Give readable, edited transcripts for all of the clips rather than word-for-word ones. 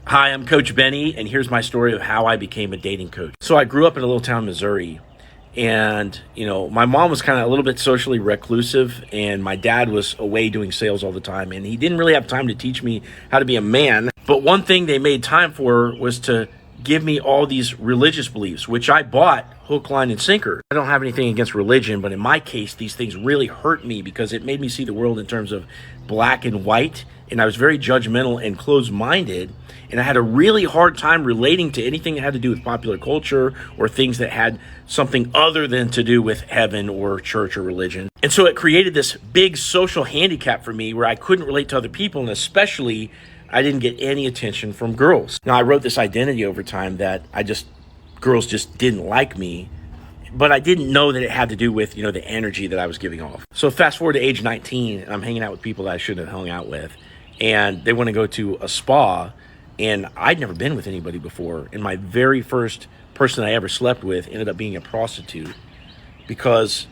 Hi, I'm Coach Benny, and here's my story of how I became a dating coach. So I grew up in a little town, Missouri, and my mom was kind of a little bit socially reclusive, and my dad was away doing sales all the time, and he didn't really have time to teach me how to be a man. But one thing they made time for was to give me all these religious beliefs, which I bought hook, line, and sinker. I don't have anything against religion, but in my case, these things really hurt me because it made me see the world in terms of black and white, and I was very judgmental and closed-minded, and I had a really hard time relating to anything that had to do with popular culture or things that had something other than to do with heaven or church or religion. And so it created this big social handicap for me where I couldn't relate to other people, and especially I didn't get any attention from girls. Now, I wrote this identity over time that girls just didn't like me, but I didn't know that it had to do with, the energy that I was giving off. So fast forward to age 19, and I'm hanging out with people that I shouldn't have hung out with, and they want to go to a spa, and I'd never been with anybody before. And my very first person I ever slept with ended up being a prostitute because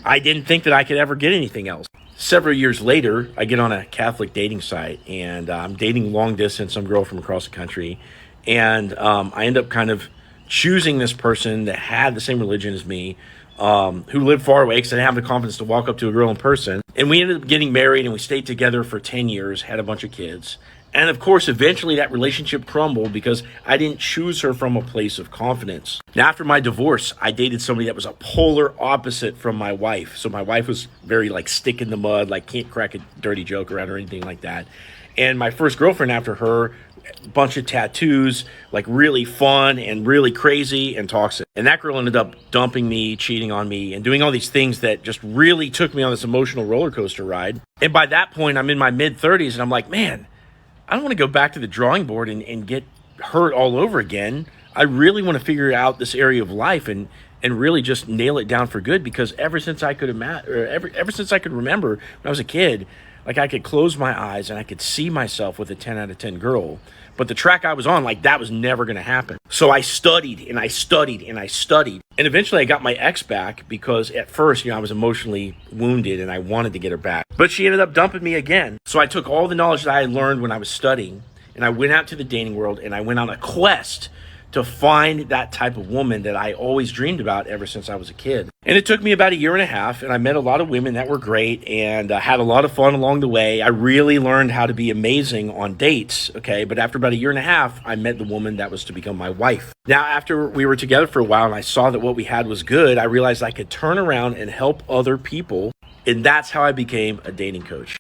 I didn't think that I could ever get anything else. Several years later, I get on a Catholic dating site, and I'm dating long distance, some girl from across the country. And I end up kind of choosing this person that had the same religion as me, who lived far away because I didn't have the confidence to walk up to a girl in person. And we ended up getting married, and we stayed together for 10 years, had a bunch of kids. And of course, eventually that relationship crumbled because I didn't choose her from a place of confidence. Now, after my divorce, I dated somebody that was a polar opposite from my wife. So my wife was very stick in the mud, can't crack a dirty joke around or anything like that. And my first girlfriend after her, bunch of tattoos, really fun and really crazy and toxic. And that girl ended up dumping me, cheating on me, and doing all these things that just really took me on this emotional roller coaster ride. And by that point, I'm in my mid-30s, and I'm like, man, I don't want to go back to the drawing board and get hurt all over again. I really want to figure out this area of life and really just nail it down for good, because ever since I could remember when I was a kid, I could close my eyes and I could see myself with a 10 out of 10 girl. But the track I was on, that was never going to happen. So I studied and I studied and I studied. And eventually I got my ex back because at first, I was emotionally wounded and I wanted to get her back. But she ended up dumping me again. So I took all the knowledge that I had learned when I was studying, and I went out to the dating world, and I went on a quest to find that type of woman that I always dreamed about ever since I was a kid. And it took me about a year and a half, and I met a lot of women that were great, and had a lot of fun along the way. I really learned how to be amazing on dates, okay? But after about a year and a half, I met the woman that was to become my wife. Now, after we were together for a while and I saw that what we had was good, I realized I could turn around and help other people, and that's how I became a dating coach.